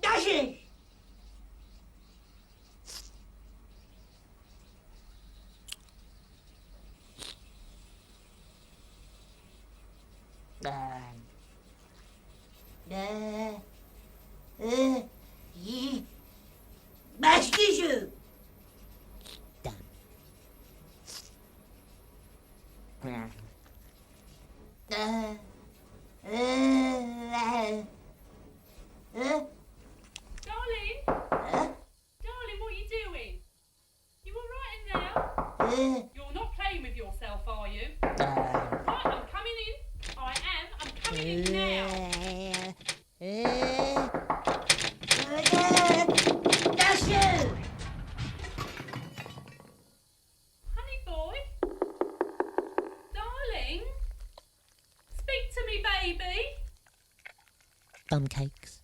Dash it! Başlıcı. Darling? Darling, what are you doing? You all right in there? You're not playing with yourself, are you? Right, I'm coming in. I am. I'm coming in now. Dash it! Honey boy? Darling? Speak to me, baby. Bum cakes.